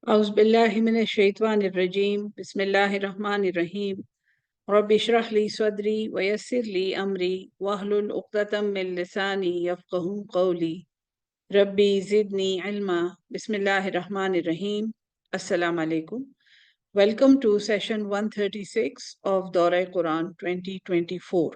أعوذ بالله من الشيطان الرجيم بسم الله الرحمن الرحيم رب اشرح لي صدري ويسر لي أمري واحلل عقدة من لساني يفقهوا قولي ربي زدني علما بسم الله الرحمن الرحيم السلام عليكم. Welcome to session 136 of Dora Quran 2024.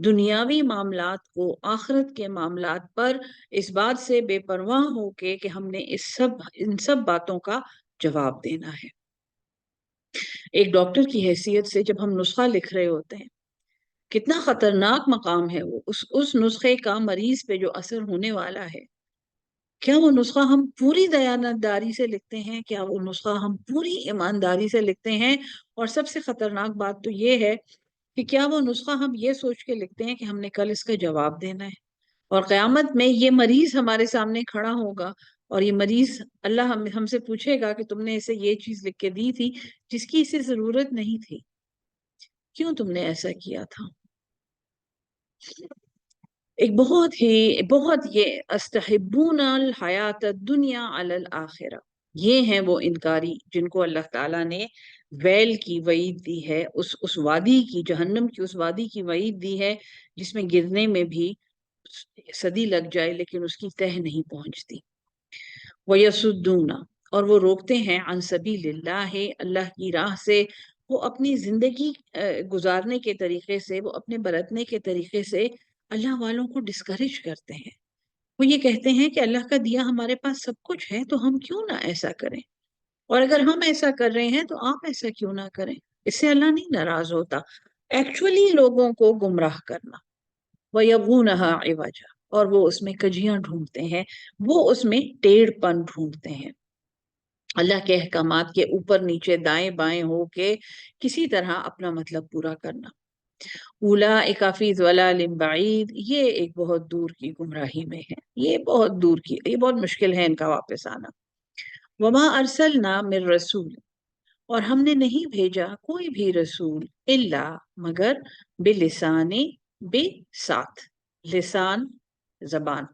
دنیاوی معاملات کو آخرت کے معاملات پر اس بات سے بے پرواہ ہو کے کہ ہم نے ان سب باتوں کا جواب دینا ہے۔ ایک ڈاکٹر کی حیثیت سے جب ہم نسخہ لکھ رہے ہوتے ہیں، کتنا خطرناک مقام ہے وہ، اس نسخے کا مریض پہ جو اثر ہونے والا ہے، کیا وہ نسخہ ہم پوری دیانتداری سے لکھتے ہیں؟ کیا وہ نسخہ ہم پوری ایمانداری سے لکھتے ہیں؟ اور سب سے خطرناک بات تو یہ ہے کہ کیا وہ نسخہ ہم یہ سوچ کے لکھتے ہیں کہ ہم نے کل اس کا جواب دینا ہے، اور قیامت میں یہ مریض ہمارے سامنے کھڑا ہوگا اور یہ مریض اللہ ہم سے پوچھے گا کہ تم نے اسے یہ چیز لکھ کے دی تھی جس کی اسے ضرورت نہیں تھی، کیوں تم نے ایسا کیا تھا؟ ایک بہت یہ استحبون الحیات الدنیا علی الآخرہ، یہ ہیں وہ انکاری جن کو اللہ تعالیٰ نے ویل کی وعید دی ہے، اس وادی کی، جہنم کی اس وادی کی وعید دی ہے جس میں گرنے میں بھی صدی لگ جائے لیکن اس کی تہ نہیں پہنچتی۔ وَيَصُدُّونَ، اور وہ روکتے ہیں، عن سبیل اللہ، اللہ کی راہ سے، وہ اپنی زندگی گزارنے کے طریقے سے، وہ اپنے برتنے کے طریقے سے اللہ والوں کو ڈسکریج کرتے ہیں۔ وہ یہ کہتے ہیں کہ اللہ کا دیا ہمارے پاس سب کچھ ہے تو ہم کیوں نہ ایسا کریں، اور اگر ہم ایسا کر رہے ہیں تو آپ ایسا کیوں نہ کریں، اس سے اللہ نہیں ناراض ہوتا۔ ایکچولی لوگوں کو گمراہ کرنا، وَيَبْغُونَهَا عِوَجًا، اور وہ اس میں کجیاں ڈھونڈتے ہیں، وہ اس میں ٹیڑھ پن ڈھونڈتے ہیں، اللہ کے احکامات کے اوپر نیچے دائیں بائیں ہو کے کسی طرح اپنا مطلب پورا کرنا۔ اولئک فی ضلال بعید، یہ ایک بہت دور کی گمراہی میں ہے، یہ بہت دور کی، یہ بہت مشکل ہے ان کا واپس آنا۔ وما ارسلنا من رسول، اور ہم نے نہیں بھیجا کوئی بھی رسول، الا مگر بلسان، بے ساتھ، لسان زبان،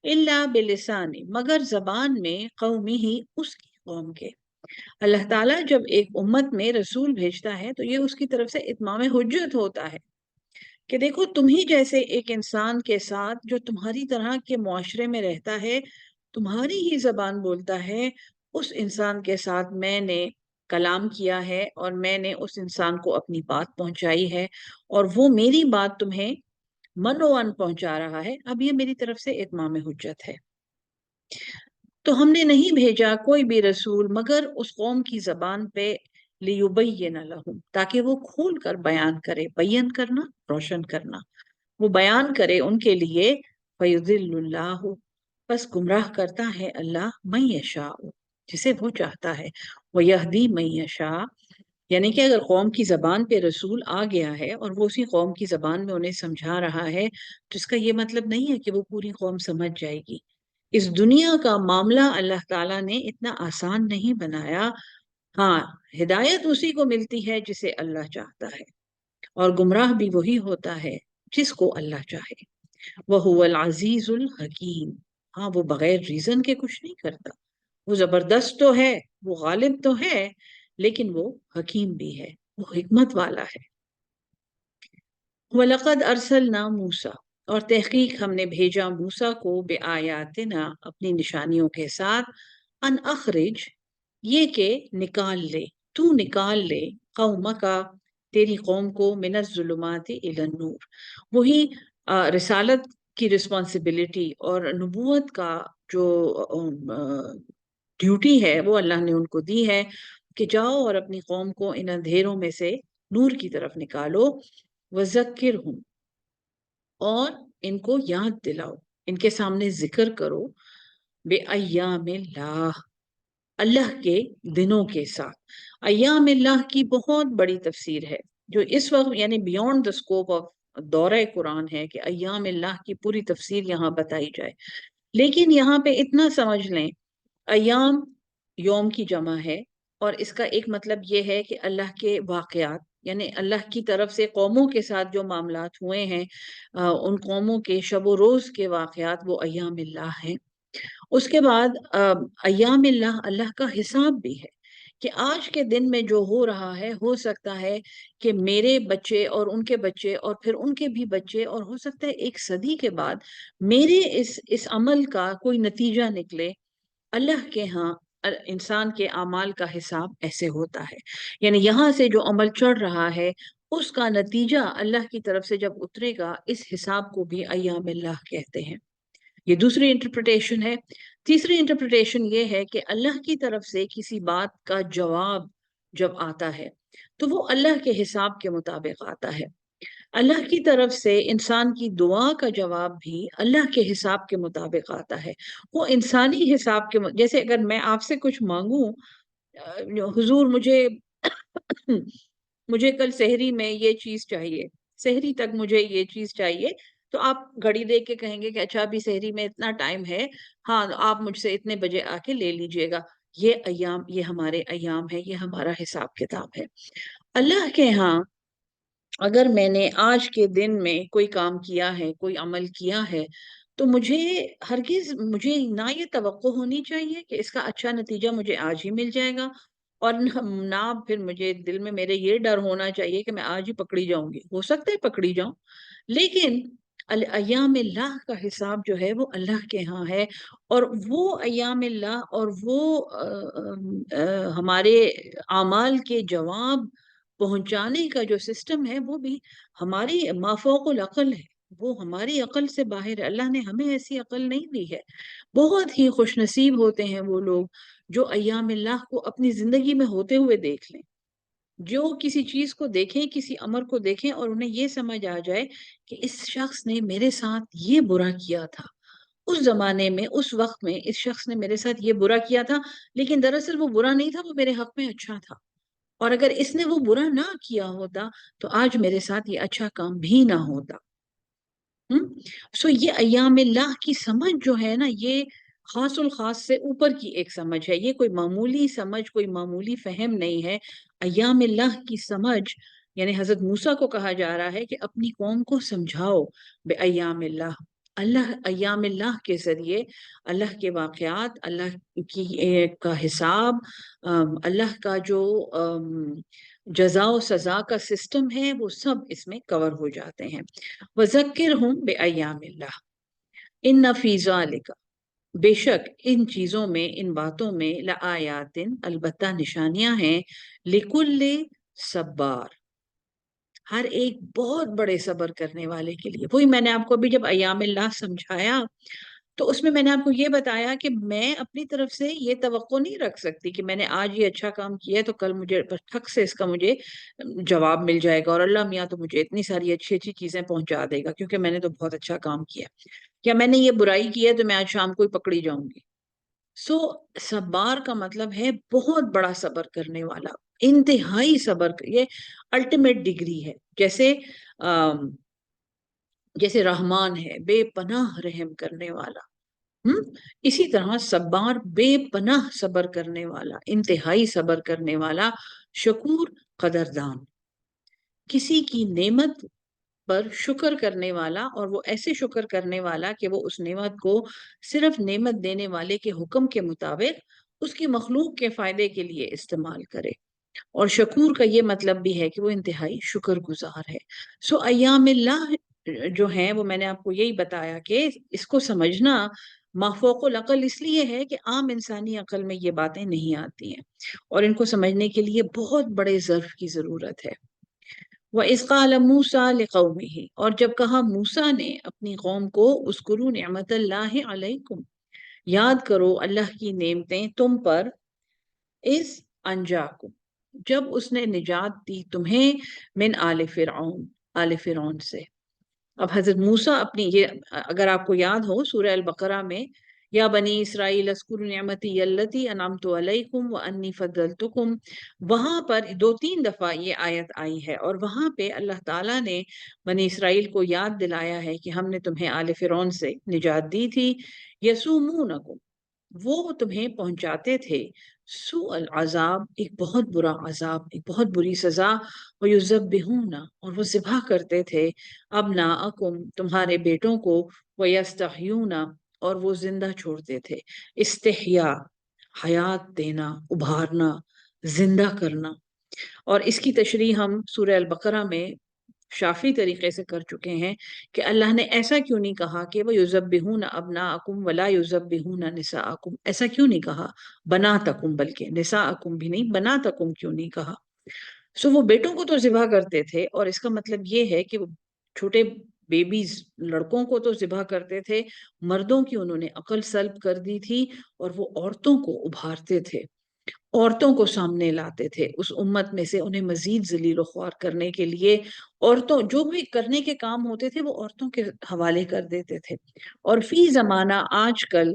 الا بلسان مگر زبان میں، قومی ہی اس کی قوم کے۔ اللہ تعالیٰ جب ایک امت میں رسول بھیجتا ہے تو یہ اس کی طرف سے اتمام حجت ہوتا ہے کہ دیکھو تم ہی جیسے ایک انسان کے ساتھ جو تمہاری طرح کے معاشرے میں رہتا ہے، تمہاری ہی زبان بولتا ہے، اس انسان کے ساتھ میں نے کلام کیا ہے اور میں نے اس انسان کو اپنی بات پہنچائی ہے، اور وہ میری بات تمہیں من و ان پہنچا رہا ہے، اب یہ میری طرف سے اتمام حجت ہے۔ تو ہم نے نہیں بھیجا کوئی بھی رسول مگر اس قوم کی زبان پہ، لیبین لہم، تاکہ وہ کھول کر بیان کرے، بیان کرنا، روشن کرنا، وہ بیان کرے ان کے لیے۔ فیضل اللہ، بس گمراہ کرتا ہے اللہ، من یشاء، جسے وہ چاہتا ہے، ویہدی من یشاء، یعنی کہ اگر قوم کی زبان پہ رسول آ گیا ہے اور وہ اسی قوم کی زبان میں انہیں سمجھا رہا ہے، تو اس کا یہ مطلب نہیں ہے کہ وہ پوری قوم سمجھ جائے گی۔ اس دنیا کا معاملہ اللہ تعالیٰ نے اتنا آسان نہیں بنایا، ہاں ہدایت اسی کو ملتی ہے جسے اللہ چاہتا ہے، اور گمراہ بھی وہی ہوتا ہے جس کو اللہ چاہے۔ وَهُوَ الْعَزِيزُ الْحَكِيمُ، ہاں وہ بغیر ریزن کے کچھ نہیں کرتا، وہ زبردست تو ہے، وہ غالب تو ہے، لیکن وہ حکیم بھی ہے، وہ حکمت والا ہے۔ وَلَقَدْ أَرْسَلْنَا مُوسَىٰ، اور تحقیق ہم نے بھیجا موسیٰ کو، بِآیاتنا، اپنی نشانیوں کے ساتھ، ان اخرج، یہ کہ نکال لے، تو نکال لے، قومکا، تیری قوم کو، من الظلمات الی النور، وہی رسالت کی رسپانسبلٹی اور نبوت کا جو ڈیوٹی ہے وہ اللہ نے ان کو دی ہے کہ جاؤ اور اپنی قوم کو ان اندھیروں میں سے نور کی طرف نکالو، وذکرہم، اور ان کو یاد دلاؤ، ان کے سامنے ذکر کرو، بے ایام اللہ، اللہ کے دنوں کے ساتھ۔ ایام اللہ کی بہت بڑی تفسیر ہے جو اس وقت یعنی بیونڈ دا اسکوپ آف دورہ قرآن ہے کہ ایام اللہ کی پوری تفسیر یہاں بتائی جائے، لیکن یہاں پہ اتنا سمجھ لیں، ایام یوم کی جمع ہے، اور اس کا ایک مطلب یہ ہے کہ اللہ کے واقعات، یعنی اللہ کی طرف سے قوموں کے ساتھ جو معاملات ہوئے ہیں، ان قوموں کے شب و روز کے واقعات، وہ ایام اللہ ہیں۔ اس کے بعد ایام اللہ، اللہ کا حساب بھی ہے کہ آج کے دن میں جو ہو رہا ہے، ہو سکتا ہے کہ میرے بچے اور ان کے بچے اور پھر ان کے بھی بچے، اور ہو سکتا ہے ایک صدی کے بعد میرے اس عمل کا کوئی نتیجہ نکلے۔ اللہ کے ہاں انسان کے اعمال کا حساب ایسے ہوتا ہے، یعنی یہاں سے جو عمل چڑھ رہا ہے اس کا نتیجہ اللہ کی طرف سے جب اترے گا، اس حساب کو بھی ایام اللہ کہتے ہیں۔ یہ دوسری انٹرپریٹیشن ہے۔ تیسری انٹرپریٹیشن یہ ہے کہ اللہ کی طرف سے کسی بات کا جواب جب آتا ہے تو وہ اللہ کے حساب کے مطابق آتا ہے۔ اللہ کی طرف سے انسان کی دعا کا جواب بھی اللہ کے حساب کے مطابق آتا ہے۔ وہ انسانی حساب کے جیسے اگر میں آپ سے کچھ مانگوں، حضور مجھے کل سحری میں یہ چیز چاہیے، سحری تک مجھے یہ چیز چاہیے، تو آپ گھڑی دیکھ کے کہیں گے کہ اچھا ابھی سحری میں اتنا ٹائم ہے، ہاں آپ مجھ سے اتنے بجے آ کے لے لیجئے گا۔ یہ ایام، یہ ہمارے ایام ہے، یہ ہمارا حساب کتاب ہے۔ اللہ کے ہاں اگر میں نے آج کے دن میں کوئی کام کیا ہے، کوئی عمل کیا ہے، تو مجھے نہ یہ توقع ہونی چاہیے کہ اس کا اچھا نتیجہ مجھے آج ہی مل جائے گا، اور نہ پھر مجھے دل میں میرے یہ ڈر ہونا چاہیے کہ میں آج ہی پکڑی جاؤں گی۔ ہو سکتا ہے پکڑی جاؤں، لیکن ایام اللہ کا حساب جو ہے وہ اللہ کے ہاں ہے، اور وہ ایام اللہ اور وہ ہمارے اعمال کے جواب پہنچانے کا جو سسٹم ہے وہ بھی ہماری مافوق العقل ہے، وہ ہماری عقل سے باہر ہے۔ اللہ نے ہمیں ایسی عقل نہیں دی ہے۔ بہت ہی خوش نصیب ہوتے ہیں وہ لوگ جو ایام اللہ کو اپنی زندگی میں ہوتے ہوئے دیکھ لیں، جو کسی چیز کو دیکھیں، کسی امر کو دیکھیں اور انہیں یہ سمجھ آ جائے کہ اس شخص نے میرے ساتھ یہ برا کیا تھا، اس زمانے میں، اس وقت میں اس شخص نے میرے ساتھ یہ برا کیا تھا، لیکن دراصل وہ برا نہیں تھا، وہ میرے حق میں اچھا تھا، اور اگر اس نے وہ برا نہ کیا ہوتا تو آج میرے ساتھ یہ اچھا کام بھی نہ ہوتا۔ سو یہ ایام اللہ کی سمجھ جو ہے نا، یہ خاص الخاص سے اوپر کی ایک سمجھ ہے، یہ کوئی معمولی سمجھ، کوئی معمولی فہم نہیں ہے۔ ایام اللہ کی سمجھ یعنی حضرت موسیٰ کو کہا جا رہا ہے کہ اپنی قوم کو سمجھاؤ بے ایام اللہ، اللہ ایام اللہ کے ذریعے اللہ کے واقعات، اللہ کا حساب، اللہ کا جو جزا و سزا کا سسٹم ہے وہ سب اس میں کور ہو جاتے ہیں۔ وَذَكِّرْهُمْ بِأَيَّامِ اللَّهِ إِنَّ فِي ذَلِكَ، بے شک ان چیزوں میں، ان باتوں میں، لَآيَاتٍ، البتہ نشانیاں ہیں، لِكُلِّ صَبَّارٍ، ہر ایک بہت بڑے صبر کرنے والے کے لیے۔ وہی میں نے آپ کو ابھی جب ایام اللہ سمجھایا تو اس میں میں نے آپ کو یہ بتایا کہ میں اپنی طرف سے یہ توقع نہیں رکھ سکتی کہ میں نے آج یہ اچھا کام کیا ہے تو کل مجھے ٹھک سے اس کا مجھے جواب مل جائے گا، اور اللہ میاں تو مجھے اتنی ساری اچھی اچھی چیزیں پہنچا دے گا کیونکہ میں نے تو بہت اچھا کام کیا، یا میں نے یہ برائی کی ہے تو میں آج شام کو ہی پکڑی جاؤں گی۔ سو صبار کا مطلب ہے بہت بڑا صبر کرنے والا، انتہائی صبر، یہ الٹیمیٹ ڈگری ہے۔ جیسے رحمان ہے، بے پناہ رحم کرنے والا، اسی طرح صبار بے پناہ صبر کرنے والا، انتہائی صبر کرنے والا، شکور، قدردان، کسی کی نعمت پر شکر کرنے والا، اور وہ ایسے شکر کرنے والا کہ وہ اس نعمت کو صرف نعمت دینے والے کے حکم کے مطابق اس کی مخلوق کے فائدے کے لیے استعمال کرے۔ اور شکور کا یہ مطلب بھی ہے کہ وہ انتہائی شکر گزار ہے۔ سو ایام اللہ جو ہیں وہ میں نے آپ کو یہی بتایا کہ اس کو سمجھنا مافوق العقل اس لیے ہے کہ عام انسانی عقل میں یہ باتیں نہیں آتی ہیں، اور ان کو سمجھنے کے لیے بہت بڑے ظرف کی ضرورت ہے۔ وَإِذْ قَالَ مُوسَىٰ لِقَوْمِهِ، اور جب کہا موسیٰ نے اپنی قوم کو، اذکروا نعمت اللہ علیکم، یاد کرو اللہ کی نعمتیں تم پر، اذ انجاکم، جب اس نے نجات دی تمہیں، من آل فرعون سے۔ اب حضرت موسیٰ اپنی یہ اگر آپ کو یاد ہو سورہ البقرہ میں، یا بنی اسرائیل اذکروا نعمتی التی انعمت علیکم وانی فضلتکم، وہاں پر 2-3 دفعہ یہ آیت آئی ہے، اور وہاں پہ اللہ تعالیٰ نے بنی اسرائیل کو یاد دلایا ہے کہ ہم نے تمہیں آل فرعون سے نجات دی تھی۔ یسومونکم، وہ تمہیں پہنچاتے تھے، سوء العذاب، ایک بہت برا عذاب، ایک بہت بری سزا، وَيُذَبِّحُونَ، اور وہ ذبح کرتے تھے، ابناءکم، تمہارے بیٹوں کو، وَيَسْتَحْيُونَ، اور وہ زندہ چھوڑتے تھے۔ استحیاء، حیات دینا، ابھارنا، زندہ کرنا، اور اس کی تشریح ہم سورہ البقرہ میں شافی طریقے سے کر چکے ہیں کہ اللہ نے ایسا کیوں نہیں کہا کہ وَيُذَبِّحُونَ أَبْنَاءَكُمْ وَلَا يُذَبِّحُونَ نِسَاءَكُمْ، ایسا کیوں نہیں کہا بناتکم، بلکہ نساءکم بھی نہیں، بناتکم کیوں نہیں کہا؟ سو وہ بیٹوں کو تو ذبح کرتے تھے، اور اس کا مطلب یہ ہے کہ وہ چھوٹے بیبیز لڑکوں کو تو ذبح کرتے تھے، مردوں کی انہوں نے عقل سلب کر دی تھی، اور وہ عورتوں کو ابھارتے تھے، عورتوں کو سامنے لاتے تھے اس امت میں سے، انہیں مزید ذلیل و خوار کرنے کے لیے عورتوں جو بھی کرنے کے کام ہوتے تھے وہ عورتوں کے حوالے کر دیتے تھے۔ اور فی زمانہ آج کل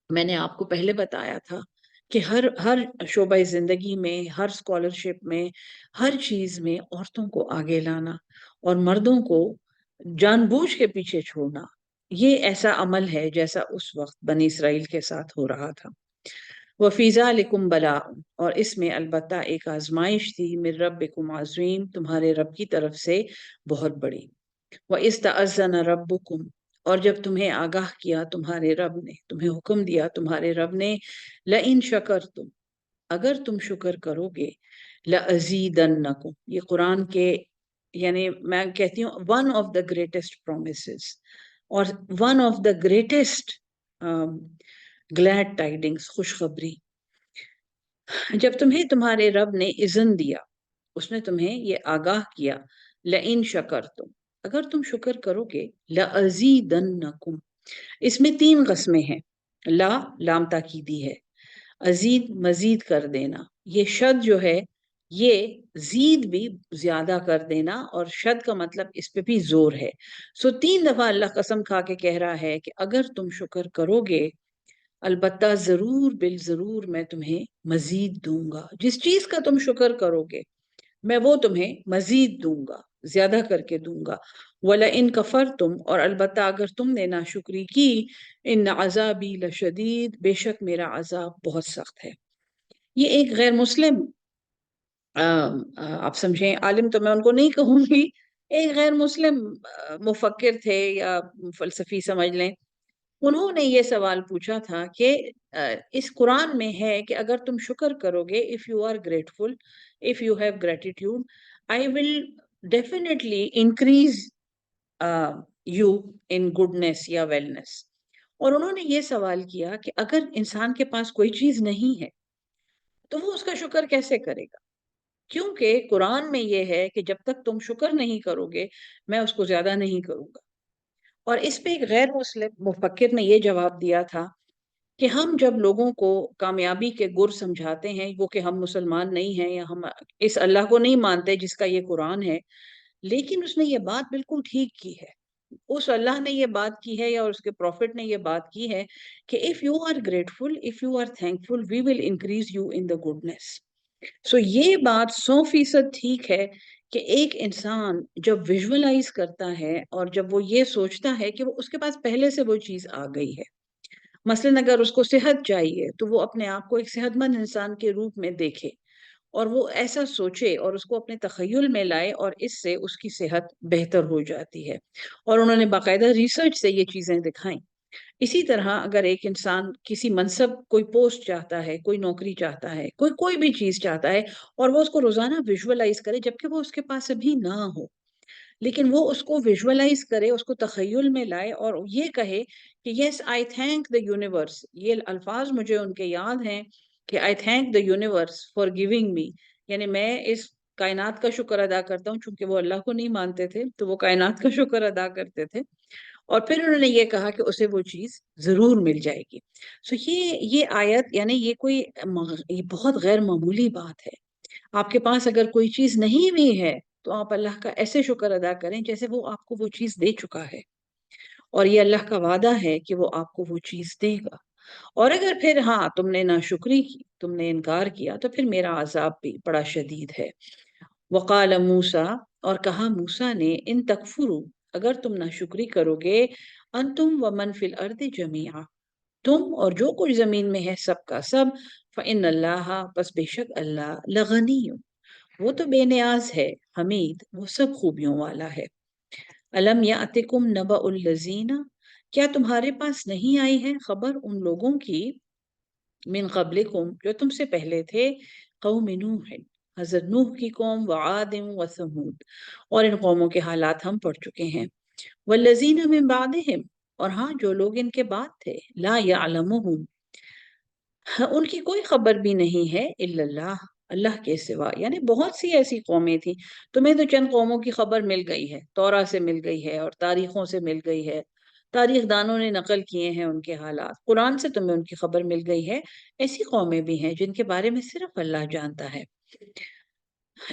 میں نے آپ کو پہلے بتایا تھا کہ ہر ہر شعبہ زندگی میں، ہر اسکالرشپ میں، ہر چیز میں عورتوں کو آگے لانا اور مردوں کو جان بوجھ کے پیچھے چھوڑنا، یہ ایسا عمل ہے جیسا اس وقت بنی اسرائیل کے ساتھ ہو رہا تھا۔ وَفِي ذَلِكُمْ بَلَاءٌ، اور اس میں البتہ ایک آزمائش تھی، مِن رَبِّكُمْ عظیم، تمہارے رب کی طرف سے بہت بڑی۔ وَإِذْ تَأَذَّنَ رَبُّكُمْ، اور جب تمہیں آگاہ کیا تمہارے رب نے، تمہیں حکم دیا تمہارے رب نے، لَإِن شَكَرْتُمْ، اگر تم شکر کرو گے، لَأَزِيدَنَّكُمْ، یہ قرآن کے یعنی میں کہتی ہوں one of the greatest promises اور one of the greatest glad tidings, خوشخبری۔ جب تمہیں تمہارے رب نے اذن دیا، اس نے تمہیں یہ آگاہ کیا، لَإِن شَكَرْتُمْ، اگر تم شکر کرو گے، لَأَزِيدَنَّكُمْ، اس میں 3 قسمیں ہیں۔ لا لام تاکیدی ہے، ازید مزید کر دینا، یہ شد جو ہے یہ زید بھی زیادہ کر دینا، اور شد کا مطلب اس پہ بھی زور ہے۔ سو 3 دفعہ اللہ قسم کھا کے کہہ رہا ہے کہ اگر تم شکر کرو گے، البتہ ضرور بالضرور میں تمہیں مزید دوں گا، جس چیز کا تم شکر کرو گے میں وہ تمہیں مزید دوں گا، زیادہ کر کے دوں گا۔ وَلَئِن كَفَرْتُمْ، اور البتہ اگر تم نے ناشکری کی، ان عذابی لشدید، بے شک میرا عذاب بہت سخت ہے۔ یہ ایک غیر مسلم آپ سمجھیں عالم تو میں ان کو نہیں کہوں گی، ایک غیر مسلم مفکر تھے یا فلسفی سمجھ لیں، انہوں نے یہ سوال پوچھا تھا کہ اس قرآن میں ہے کہ اگر تم شکر کرو گے، if you are grateful, if you have gratitude, I will definitely increase you in goodness یا wellness۔ اور انہوں نے یہ سوال کیا کہ اگر انسان کے پاس کوئی چیز نہیں ہے تو وہ اس کا شکر کیسے کرے گا؟ کیونکہ قرآن میں یہ ہے کہ جب تک تم شکر نہیں کرو گے میں اس کو زیادہ نہیں کروں گا۔ اور اس پہ ایک غیر مسلم مفکر نے یہ جواب دیا تھا کہ ہم جب لوگوں کو کامیابی کے گر سمجھاتے ہیں، وہ کہ ہم مسلمان نہیں ہیں یا ہم اس اللہ کو نہیں مانتے جس کا یہ قرآن ہے، لیکن اس نے یہ بات بالکل ٹھیک کی ہے، اس اللہ نے یہ بات کی ہے یا اس کے پروفٹ نے یہ بات کی ہے کہ if you are grateful, if you are thankful, we will increase you in the goodness۔ سو یہ بات 100% ٹھیک ہے کہ ایک انسان جب ویژولائز کرتا ہے اور جب وہ یہ سوچتا ہے کہ وہ اس کے پاس پہلے سے وہ چیز آ گئی ہے، مثلاً اگر اس کو صحت چاہیے تو وہ اپنے آپ کو ایک صحت مند انسان کے روپ میں دیکھے اور وہ ایسا سوچے اور اس کو اپنے تخیل میں لائے، اور اس سے اس کی صحت بہتر ہو جاتی ہے، اور انہوں نے باقاعدہ ریسرچ سے یہ چیزیں دکھائیں۔ اسی طرح اگر ایک انسان کسی منصب، کوئی پوسٹ چاہتا ہے، کوئی نوکری چاہتا ہے، کوئی بھی چیز چاہتا ہے، اور وہ اس کو روزانہ ویژولائز کرے جبکہ وہ اس کے پاس ابھی نہ ہو، لیکن وہ اس کو ویژولائز کرے، اس کو تخیل میں لائے اور یہ کہے کہ یس آئی تھینک دا یونیورس، یہ الفاظ مجھے ان کے یاد ہیں کہ I thank the universe for giving me, یعنی میں اس کائنات کا شکر ادا کرتا ہوں، چونکہ وہ اللہ کو نہیں مانتے تھے تو وہ کائنات کا شکر ادا کرتے تھے، اور پھر انہوں نے یہ کہا کہ اسے وہ چیز ضرور مل جائے گی۔ سو یہ آیت یعنی یہ کوئی یہ بہت غیر معمولی بات ہے۔ آپ کے پاس اگر کوئی چیز نہیں بھی ہے تو آپ اللہ کا ایسے شکر ادا کریں جیسے وہ آپ کو وہ چیز دے چکا ہے، اور یہ اللہ کا وعدہ ہے کہ وہ آپ کو وہ چیز دے گا۔ اور اگر پھر ہاں تم نے ناشکری کی، تم نے انکار کیا، تو پھر میرا عذاب بھی بڑا شدید ہے۔ وقال موسیٰ، اور کہا موسیٰ نے، ان تکفروا، اگر تم ناشکری کرو گے، انتم ومن فی الارض جمیعا، تم اور جو کچھ زمین میں ہے سب کا سب، فإن اللہ، پس بے شک اللہ، لغنی، وہ تو بے نیاز ہے، حمید، وہ سب خوبیوں والا ہے۔ الم یاتکم نبأ الذین، کیا تمہارے پاس نہیں آئی ہے خبر ان لوگوں کی، من قبلکم، جو تم سے پہلے تھے، قوم نوح، حضرت نوح کی قوم، وعاد و ثمود، اور ان قوموں کے حالات ہم پڑھ چکے ہیں، والذین من بعدہم، اور ہاں جو لوگ ان کے بعد تھے، لا یعلمہم، ان کی کوئی خبر بھی نہیں ہے، الا اللہ، اللہ کے سوا، یعنی بہت سی ایسی قومیں تھیں. تمہیں تو چند قوموں کی خبر مل گئی ہے، تورا سے مل گئی ہے اور تاریخوں سے مل گئی ہے، تاریخ دانوں نے نقل کیے ہیں ان کے حالات، قرآن سے تمہیں ان کی خبر مل گئی ہے. ایسی قومیں بھی ہیں جن کے بارے میں صرف اللہ جانتا ہے.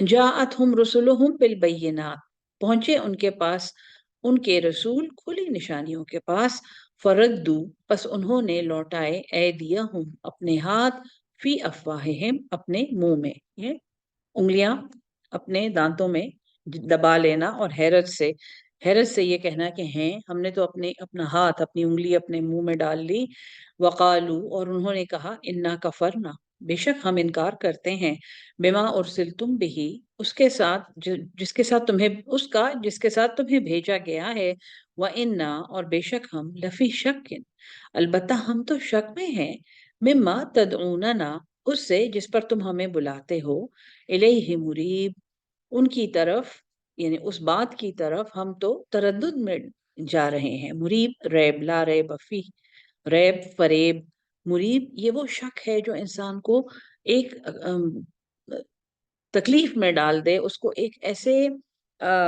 جاءتہم رسلہم بالبینات، پہنچے ان کے پاس ان کے رسول کھلی نشانیوں کے پاس. فردو، پس انہوں نے لوٹائے، ایدیہم اپنے ہاتھ، فی افواہہم اپنے منہ میں، یہ انگلیاں اپنے دانتوں میں دبا لینا، اور حیرت سے یہ کہنا کہ ہیں ہم نے تو اپنا ہاتھ، اپنی انگلی اپنے منہ میں ڈال لی. وقالو، اور انہوں نے کہا، انا کفرنا، بے شک ہم انکار کرتے ہیں، بما ارسلتم بہی، اس کے ساتھ جس کے ساتھ تمہیں بھیجا گیا ہے. وَإِنَّا، اور بے شک ہم، لفی شک، البتہ ہم تو شک میں ہیں، مما تدعوننا، اس سے جس پر تم ہمیں بلاتے ہو، الیہ مریب، ان کی طرف، یعنی اس بات کی طرف ہم تو تردد میں جا رہے ہیں. مریب، ریب، لا ریب فی، ریب، فریب. مریب یہ وہ شک ہے جو انسان کو ایک تکلیف میں ڈال دے، اس کو ایک ایسے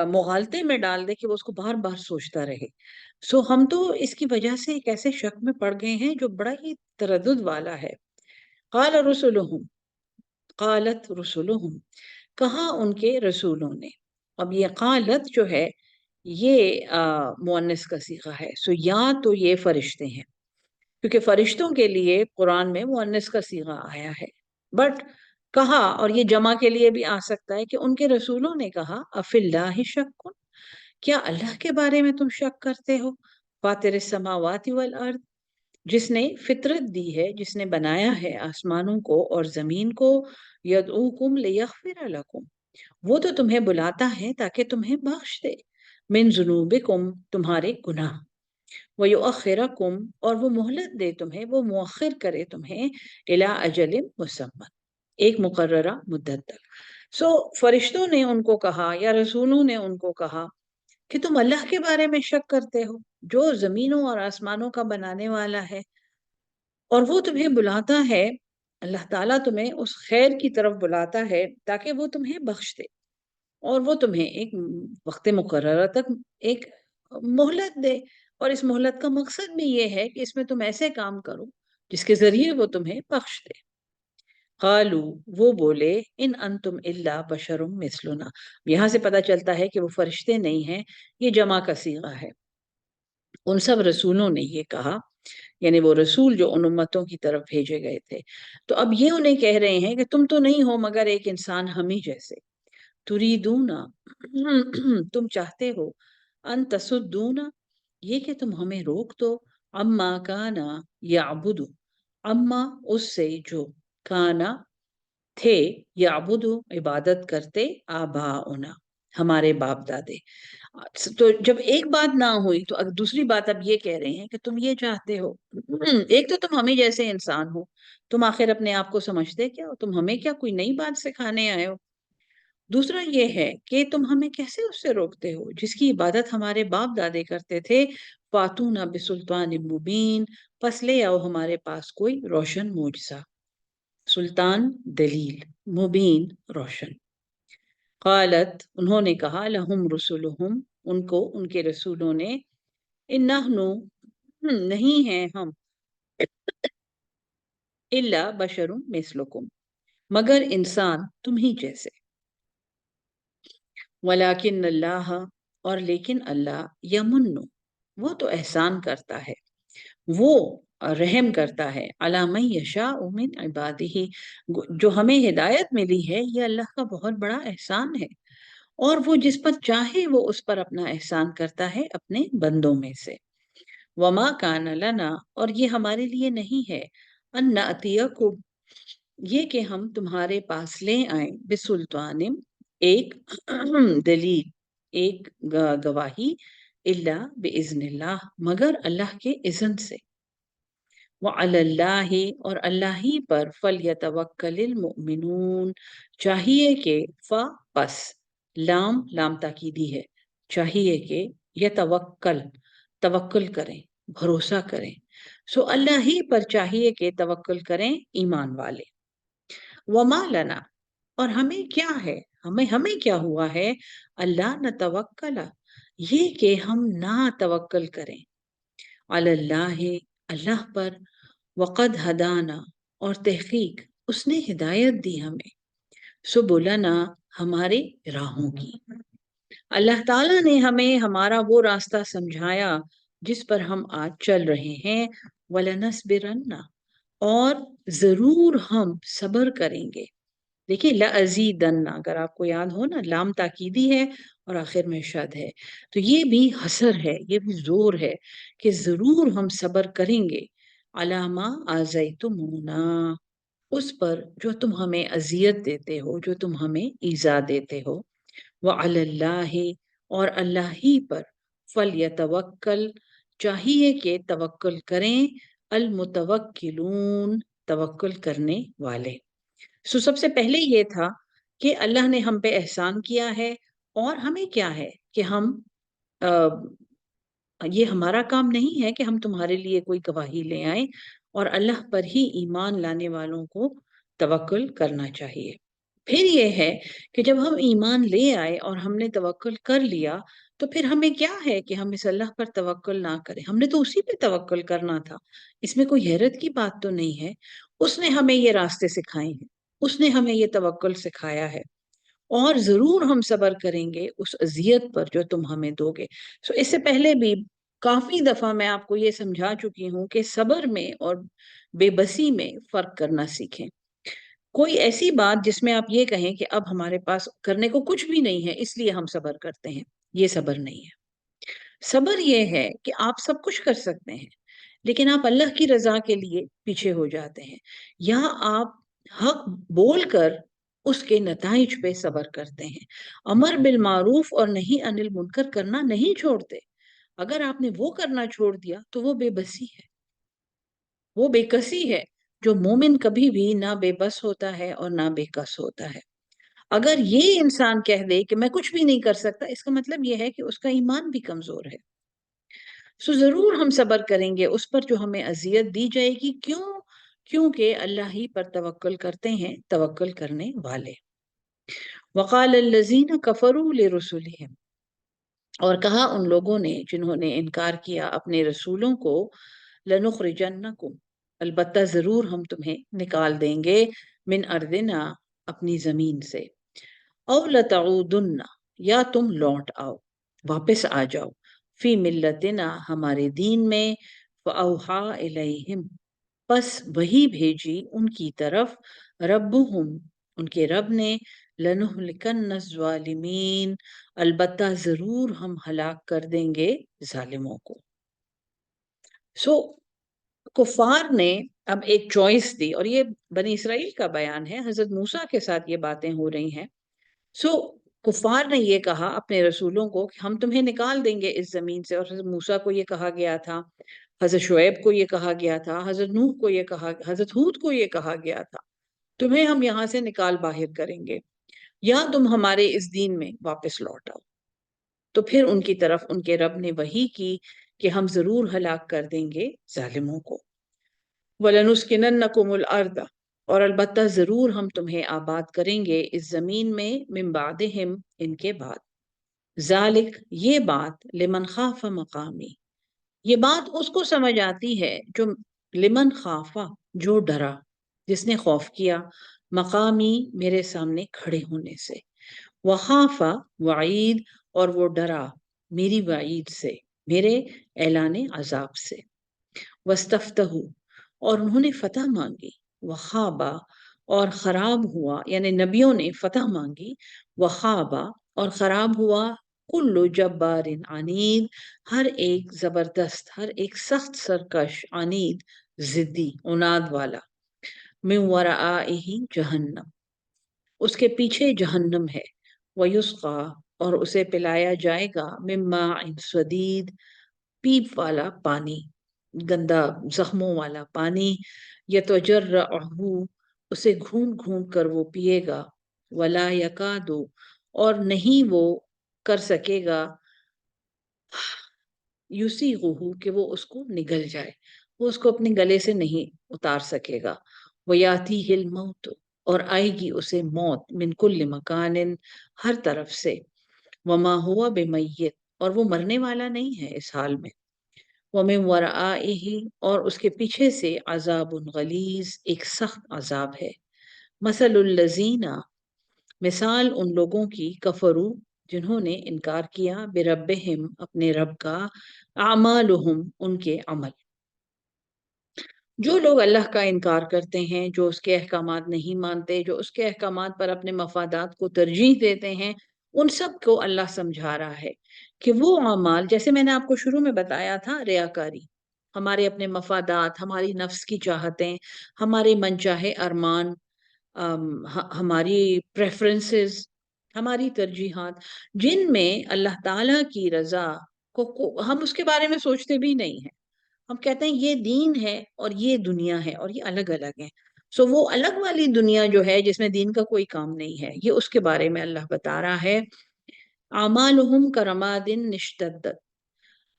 مغالطے میں ڈال دے کہ وہ اس کو بار بار سوچتا رہے. ہم تو اس کی وجہ سے ایک ایسے شک میں پڑ گئے ہیں جو بڑا ہی تردد والا ہے. قال رسلہم، قالت رسلہم، کہا ان کے رسولوں نے. اب یہ قالت جو ہے یہ مؤنث کا صیغہ ہے. یا تو یہ فرشتے ہیں، کیونکہ فرشتوں کے لیے قرآن میں مؤنث کا صیغہ آیا ہے. بٹ کہا، اور یہ جمع کے لیے بھی آ سکتا ہے، کہ ان کے رسولوں نے کہا، اف اللہ شک، کیا اللہ کے بارے میں تم شک کرتے ہو؟ فاطر السماوات والارض، جس نے فطرت دی ہے، جس نے بنایا ہے آسمانوں کو اور زمین کو. یدعوکم لیغفر لکم، وہ تو تمہیں بلاتا ہے تاکہ تمہیں بخش دے. من ذنوبکم، تمہارے گناہ. وَيُؤَخِّرَكُمْ، اور وہ مہلت دے تمہیں، وہ مؤخر کرے تمہیں، الی اجل مسمى، ایک مقررہ مدت تک. فرشتوں نے ان کو کہا، یا رسولوں نے ان کو کہا کہ تم اللہ کے بارے میں شک کرتے ہو، جو زمینوں اور آسمانوں کا بنانے والا ہے، اور وہ تمہیں بلاتا ہے، اللہ تعالیٰ تمہیں اس خیر کی طرف بلاتا ہے تاکہ وہ تمہیں بخش دے، اور وہ تمہیں ایک وقت مقررہ تک ایک مہلت دے. اور اس مہلت کا مقصد بھی یہ ہے کہ اس میں تم ایسے کام کرو جس کے ذریعے وہ تمہیں بخش دے. قالو، وہ بولے، ان انتم الا بشر مثلنا. یہاں سے پتہ چلتا ہے کہ وہ فرشتے نہیں ہیں، یہ جمع کا صیغہ ہے. ان سب رسولوں نے یہ کہا، یعنی وہ رسول جو ان امتوں کی طرف بھیجے گئے تھے. تو اب یہ انہیں کہہ رہے ہیں کہ تم تو نہیں ہو مگر ایک انسان ہم ہی جیسے. تریدونا، تم چاہتے ہو، ان تصدونا، یہ کہ تم ہمیں روک دو، اما کانا یعبد، اما اس سے جو، کانا تھے، یعبد عبادت کرتے، آباؤنا ہمارے باپ دادے. تو جب ایک بات نہ ہوئی تو دوسری بات اب یہ کہہ رہے ہیں کہ تم یہ چاہتے ہو، ایک تو تم ہمیں جیسے انسان ہو، تم آخر اپنے آپ کو سمجھتے کیا ہو؟ تم ہمیں کیا کوئی نئی بات سکھانے آئے ہو؟ دوسرا یہ ہے کہ تم ہمیں کیسے اس سے روکتے ہو جس کی عبادت ہمارے باپ دادے کرتے تھے. فاتونا بسلطان مبین، پس لے آؤ ہمارے پاس کوئی روشن معجزہ. سلطان دلیل، مبین روشن. قالت، انہوں نے کہا، لہم رسولہم، ان کو ان کے رسولوں نے، ان نحنو، نہیں ہیں ہم، الا بشر مثلکم، مگر انسان تم ہی جیسے. ولیکن اللہ، اور لیکن اللہ، یمن، وہ تو احسان کرتا ہے، وہ رحم کرتا ہے، علی من یشاء من عبادہ، جو ہمیں ہدایت ملی ہے یہ اللہ کا بہت بڑا احسان ہے، اور وہ جس پر چاہے وہ اس پر اپنا احسان کرتا ہے اپنے بندوں میں سے. وما کان لنا، اور یہ ہمارے لیے نہیں ہے، ان نأتیکم، یہ کہ ہم تمہارے پاس لے آئیں، بسلطان، ایک دلیل، ایک گواہی، الا باذن اللہ، مگر اللہ کے اذن سے. وعلی اللہ، اور اللہ ہی پر، فلیتوکل المؤمنون، چاہیے کہ، پس، لام تاکیدی ہے، چاہیے کہ، یتوکل، توکل کریں، بھروسہ کریں. اللہ ہی پر چاہیے کہ توکل کریں ایمان والے. وما لنا، اور ہمیں کیا ہے، ہمیں کیا ہوا ہے، اللہ نتوکل، یہ کہ ہم نہ توکل کریں، علی اللہ، اللہ پر، وقد ہدانا، اور تحقیق اس نے ہدایت دی ہمیں، سبلنا، ہمارے راہوں کی، اللہ تعالیٰ نے ہمیں ہمارا وہ راستہ سمجھایا جس پر ہم آج چل رہے ہیں، وَلَنَصْبِرَنَّ، اور ضرور ہم صبر کریں گے۔ دیکھیے لَأَزِيدَنَّ، اگر آپ کو یاد ہو نا، لام تاکیدی ہے اور آخر میں شد ہے، تو یہ بھی حسر ہے، یہ بھی زور ہے کہ ضرور ہم صبر کریں گے، عَلَى مَا آزَيْتُمُونَا، اس پر جو تم ہمیں اذیت دیتے ہو، جو تم ہمیں ایذا دیتے ہو، وَعَلَى اللَّهِ، اور اللہ ہی پر، فَلْيَتَوَكَّلْ، چاہیے کہ توکل کریں، المتوکلون، توکل کرنے والے۔ سب سے پہلے یہ تھا کہ اللہ نے ہم پہ احسان کیا ہے، اور ہمیں کیا ہے کہ ہم یہ ہمارا کام نہیں ہے کہ ہم تمہارے لیے کوئی گواہی لے آئیں، اور اللہ پر ہی ایمان لانے والوں کو توکل کرنا چاہیے۔ پھر یہ ہے کہ جب ہم ایمان لے آئے اور ہم نے توکل کر لیا، تو پھر ہمیں کیا ہے کہ ہم اس اللہ پر توکل نہ کریں، ہم نے تو اسی پہ توکل کرنا تھا، اس میں کوئی حیرت کی بات تو نہیں ہے، اس نے ہمیں یہ راستے سکھائے ہیں، اس نے ہمیں یہ توکل سکھایا ہے، اور ضرور ہم صبر کریں گے اس اذیت پر جو تم ہمیں دو گے۔ اس سے پہلے بھی کافی دفعہ میں آپ کو یہ سمجھا چکی ہوں کہ صبر میں اور بے بسی میں فرق کرنا سیکھیں۔ کوئی ایسی بات جس میں آپ یہ کہیں کہ اب ہمارے پاس کرنے کو کچھ بھی نہیں ہے اس لیے ہم صبر کرتے ہیں، یہ صبر نہیں ہے۔ صبر یہ ہے کہ آپ سب کچھ کر سکتے ہیں، لیکن آپ اللہ کی رضا کے لیے پیچھے ہو جاتے ہیں، یا آپ حق بول کر اس کے نتائج پہ صبر کرتے ہیں، امر بالمعروف اور نہیں عن المنکر کرنا نہیں چھوڑتے۔ اگر آپ نے وہ کرنا چھوڑ دیا تو وہ بے بسی ہے، وہ بے کسی ہے۔ جو مومن کبھی بھی نہ بے بس ہوتا ہے اور نہ بے کس ہوتا ہے۔ اگر یہ انسان کہہ دے کہ میں کچھ بھی نہیں کر سکتا، اس کا مطلب یہ ہے کہ اس کا ایمان بھی کمزور ہے۔ ضرور ہم صبر کریں گے اس پر جو ہمیں اذیت دی جائے گی، کیونکہ اللہ ہی پر توکل کرتے ہیں توکل کرنے والے۔ وقال الذین کفروا لرسلہم، اور کہا ان لوگوں نے جنہوں نے انکار کیا اپنے رسولوں کو، لنخرجنکم، البتہ ضرور ہم تمہیں نکال دیں گے، من ارضنا، اپنی زمین سے، او لتعودن، یا تم لوٹ آؤ، واپس آ جاؤ، فی ملتنا، ہمارے دین میں، فاوحا الیہم، پس وہی بھیجی ان کی طرف، ربہم، ان کے رب نے، لنہلکن الظالمین، البتہ ضرور ہم ہلاک کر دیں گے ظالموں کو۔ کفار نے اب ایک چوائس دی، اور یہ بنی اسرائیل کا بیان ہے، حضرت موسیٰ کے ساتھ یہ باتیں ہو رہی ہیں۔ کفار نے یہ کہا اپنے رسولوں کو کہ ہم تمہیں نکال دیں گے اس زمین سے، اور حضرت موسیٰ کو یہ کہا گیا تھا، حضرت شعیب کو یہ کہا گیا تھا، حضرت نوح کو یہ کہا، حضرت ہود کو یہ کہا گیا تھا، تمہیں ہم یہاں سے نکال باہر کریں گے، یا تم ہمارے اس دین میں واپس لوٹ آؤ۔ تو پھر ان کی طرف ان کے رب نے وحی کی کہ ہم ضرور ہلاک کر دیں گے ظالموں کو۔ وَلَنُسْكِنَنَّكُمُ الْأَرْضَ، اور البتہ ضرور ہم تمہیں آباد کریں گے اس زمین میں، من بعدہم، ان کے بعد، ذالک، یہ بات، لمن خاف مقامی، یہ بات اس کو سمجھ آتی ہے جو لمن خافا، جو ڈرا، جس نے خوف کیا، مقامی، میرے سامنے کھڑے ہونے سے، وخافا، وعید، اور وہ ڈرا میری وعید سے، میرے اعلان عذاب سے، وستفتہو، اور انہوں نے فتح مانگی، وخابا، اور خراب ہوا، یعنی نبیوں نے فتح مانگی، وخابا، اور خراب ہوا، کل جبار عنید، ہر ایک زبردست، ہر ایک سخت سرکش، عنید، ضدی، عناد والا، من ورائہ جہنم، اس کے پیچھے جہنم ہے، ویسقا، اور اسے پلایا جائے گا، من ماء صدید، پیپ والا پانی، گندا زخموں والا پانی، یتجرعہ، اسے گھونٹ گھونٹ کر وہ پیے گا، ولا یکاد، اور نہیں وہ کر سکے گا، یسیغہ، کہ وہ اس کو نگل جائے، وہ اس کو اپنے گلے سے نہیں اتار سکے گا، ویاتیہ الموت، اور آئے گی اسے موت من کل مکان ہر طرف سے، وما ہوا بمیت اور وہ مرنے والا نہیں ہے اس حال میں، ومن ورائہ اور اس کے پیچھے سے عذاب غلیظ ایک سخت عذاب ہے، مثل الذین مثال ان لوگوں کی کفرو جنہوں نے انکار کیا بربہم اپنے رب کا، اعمالہم ان کے عمل، جو لوگ اللہ کا انکار کرتے ہیں، جو اس کے احکامات نہیں مانتے، جو اس کے احکامات پر اپنے مفادات کو ترجیح دیتے ہیں، ان سب کو اللہ سمجھا رہا ہے کہ وہ اعمال، جیسے میں نے آپ کو شروع میں بتایا تھا، ریاکاری، ہمارے اپنے مفادات، ہماری نفس کی چاہتیں، ہمارے منچاہے ارمان، ہماری پریفرنسز، ہماری ترجیحات، جن میں اللہ تعالیٰ کی رضا ہم اس کے بارے میں سوچتے بھی نہیں ہیں، ہم کہتے ہیں یہ دین ہے اور یہ دنیا ہے اور یہ الگ الگ ہیں، سو وہ الگ والی دنیا جو ہے جس میں دین کا کوئی کام نہیں ہے، یہ اس کے بارے میں اللہ بتا رہا ہے، اعمالہم کرماد اشتدت،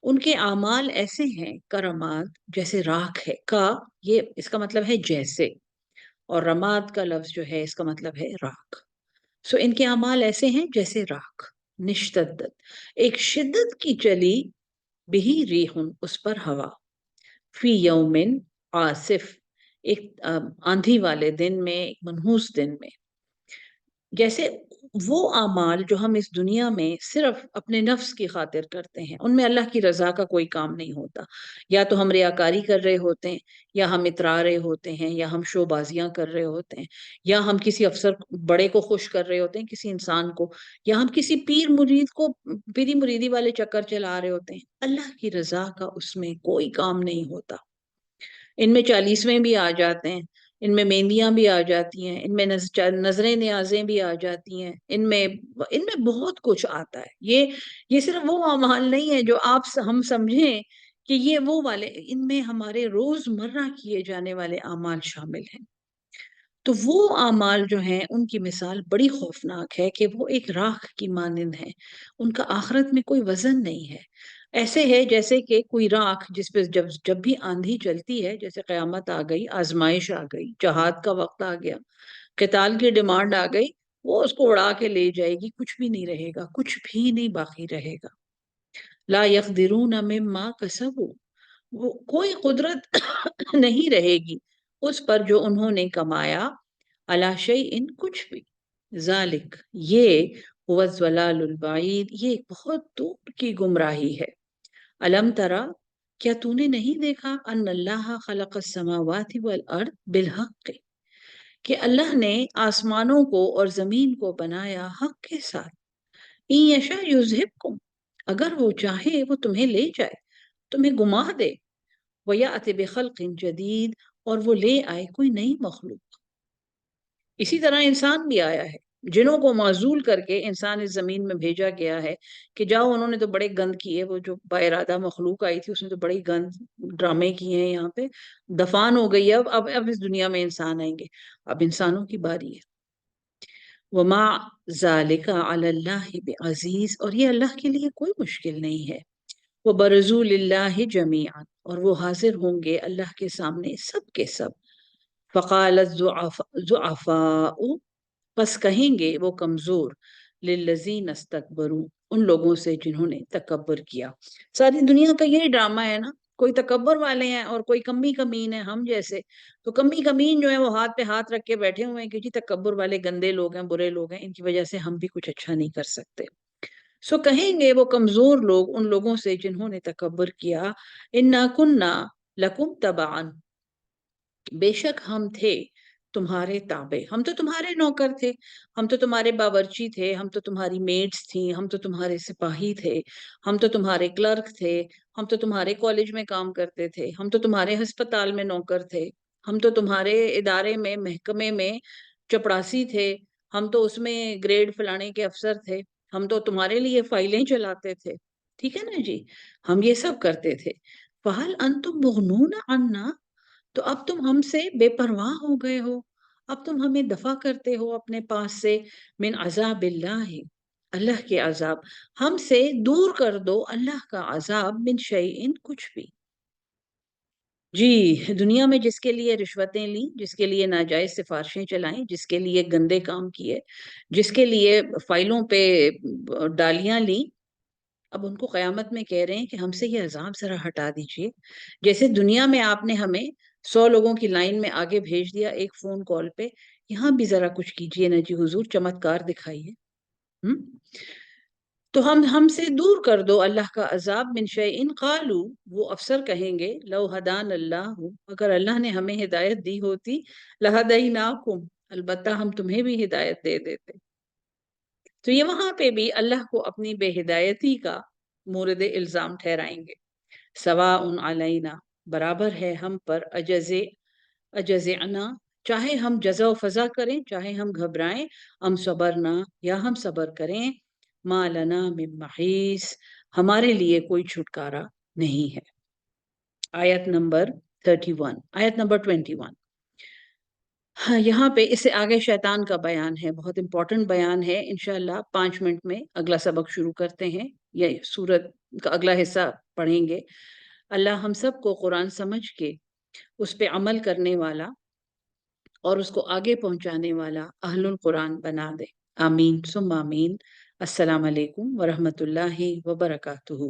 ان کے اعمال ایسے ہیں کرماد جیسے راکھ ہے، کا یہ اس کا مطلب ہے جیسے، اور رماد کا لفظ جو ہے اس کا مطلب ہے راکھ، سو ان کے اعمال ایسے ہیں جیسے راکھ، نشتدت ایک شدت کی چلی، بہی ریحن اس پر ہوا، فی یومن عاصف ایک آندھی والے دن میں، ایک منحوس دن میں، جیسے وہ اعمال جو ہم اس دنیا میں صرف اپنے نفس کی خاطر کرتے ہیں، ان میں اللہ کی رضا کا کوئی کام نہیں ہوتا، یا تو ہم ریاکاری کر رہے ہوتے ہیں، یا ہم اترا رہے ہوتے ہیں، یا ہم شو بازیاں کر رہے ہوتے ہیں، یا ہم کسی افسر بڑے کو خوش کر رہے ہوتے ہیں، کسی انسان کو، یا ہم کسی پیر مرید کو پیری مریدی والے چکر چلا رہے ہوتے ہیں، اللہ کی رضا کا اس میں کوئی کام نہیں ہوتا، ان میں 40ویں بھی آ جاتے ہیں، ان میں مہندیاں بھی آ جاتی ہیں، ان میں نظریں نیازیں بھی آ جاتی ہیں، ان میں بہت کچھ آتا ہے، یہ صرف وہ اعمال نہیں ہے جو ہم سمجھیں کہ یہ وہ والے، ان میں ہمارے روز مرہ کیے جانے والے اعمال شامل ہیں، تو وہ اعمال جو ہیں ان کی مثال بڑی خوفناک ہے کہ وہ ایک راکھ کی مانند ہیں، ان کا آخرت میں کوئی وزن نہیں ہے، ایسے ہے جیسے کہ کوئی راکھ جس پہ جب بھی آندھی چلتی ہے، جیسے قیامت آ گئی، آزمائش آ گئی، جہاد کا وقت آ گیا، قتال کی ڈیمانڈ آ گئی، وہ اس کو اڑا کے لے جائے گی، کچھ بھی نہیں رہے گا، کچھ بھی نہیں باقی رہے گا، لا یقدرون مما کسبوا، وہ کوئی قدرت نہیں رہے گی اس پر جو انہوں نے کمایا، علی شیء کچھ بھی، ذالک یہ هو الضلال البعید، یہ ایک بہت دور کی گمراہی ہے، الم ترا کیا تو نے نہیں دیکھا، ان اللہ خلق السماوات والارض بالحق، کہ اللہ نے آسمانوں کو اور زمین کو بنایا حق کے ساتھ، ان یشاء یذہبکم، اگر وہ چاہے وہ تمہیں لے جائے، تمہیں گما دے، وَيَأْتِ بِخَلْقٍ جَدِيدٍ اور وہ لے آئے کوئی نئی مخلوق، اسی طرح انسان بھی آیا ہے، جنوں کو معزول کر کے انسان اس زمین میں بھیجا گیا ہے کہ جاؤ، انہوں نے تو بڑے گند کیے، وہ جو با ارادہ مخلوق آئی تھی اس نے تو بڑے گند ڈرامے کیے ہیں، یہاں پہ دفان ہو گئی، اب اس دنیا میں انسان آئیں گے، اب انسانوں کی باری ہے، وما ذالک علی اللہ بعزیز اور یہ اللہ کے لیے کوئی مشکل نہیں ہے، وبرزوا للہ جمیعا اور وہ حاضر ہوں گے اللہ کے سامنے سب کے سب، فقال الضعفاء پس کہیں گے وہ کمزور، للذین استکبروا ان لوگوں سے جنہوں نے تکبر کیا، ساری دنیا کا یہی ڈرامہ ہے نا، کوئی تکبر والے ہیں اور کوئی کمی کمین ہے ہم جیسے، تو کمی کمین جو ہے وہ ہاتھ پہ ہاتھ رکھ کے بیٹھے ہوئے ہیں کہ جی تکبر والے گندے لوگ ہیں، برے لوگ ہیں، ان کی وجہ سے ہم بھی کچھ اچھا نہیں کر سکتے، سو کہیں گے وہ کمزور لوگ ان لوگوں سے جنہوں نے تکبر کیا، انا کننا لکم تبعا، بے شک ہم تھے تمہارے تابع، ہم تو تمہارے نوکر تھے، ہم تو تمہارے باورچی تھے، ہم تو تمہاری میڈس تھیں، ہم تو تمہارے سپاہی تھے، ہم تو تمہارے کلرک تھے، ہم تو تمہارے کالج میں کام کرتے تھے، ہم تو تمہارے ہسپتال میں نوکر تھے، ہم تو تمہارے ادارے میں محکمے میں چپڑاسی تھے، ہم تو اس میں گریڈ فلانے کے افسر تھے، ہم تو تمہارے لیے فائلیں چلاتے تھے، ٹھیک ہے نا جی، ہم یہ سب کرتے تھے، فَهَلْ أَنْتُمْ مُغْنُونَ عَنَّا تو اب تم ہم سے بے پرواہ ہو گئے ہو، اب تم ہمیں دفع کرتے ہو اپنے پاس سے، من عذاب اللہ اللہ کے عذاب، ہم سے دور کر دو اللہ کا عذاب، من شیئن کچھ بھی، جی، دنیا میں جس کے لیے رشوتیں لیں، جس کے لیے ناجائز سفارشیں چلائیں، جس کے لیے گندے کام کیے، جس کے لیے فائلوں پہ ڈالیاں لیں، اب ان کو قیامت میں کہہ رہے ہیں کہ ہم سے یہ عذاب ذرا ہٹا دیجئے۔ جیسے دنیا میں آپ نے ہمیں 100 لوگوں کی لائن میں آگے بھیج دیا ایک فون کال پہ، یہاں بھی ذرا کچھ کیجئے نا جی حضور، چمتکار دکھائیے۔ ہم؟ تو ہم سے دور کر دو اللہ کا عذاب۔ من شیئن قالو، وہ افسر کہیں گے، لو ہدان اللہ، اگر اللہ نے ہمیں ہدایت دی ہوتی، لہدیناکم، البتہ ہم تمہیں بھی ہدایت دے دیتے۔ تو یہ وہاں پہ بھی اللہ کو اپنی بے ہدایتی کا مورد الزام ٹھہرائیں گے۔ سواء علینا، برابر ہے ہم پر، اجزعنا، چاہے ہم جزا و فضا کریں، چاہے ہم گھبرائیں، ہم صبرنا، یا ہم صبر کریں، ما لنا من محیص، ہمارے لیے کوئی چھٹکارا نہیں ہے۔ آیت نمبر 31، آیت نمبر 21۔ ہاں، یہاں پہ اس سے آگے شیطان کا بیان ہے، بہت امپورٹنٹ بیان ہے۔ انشاءاللہ 5 منٹ میں اگلا سبق شروع کرتے ہیں، یہ سورت کا اگلا حصہ پڑھیں گے۔ اللہ ہم سب کو قرآن سمجھ کے اس پہ عمل کرنے والا اور اس کو آگے پہنچانے والا اہل القرآن بنا دے۔ آمین ثم آمین۔ السلام علیکم ورحمۃ اللہ وبرکاتہ۔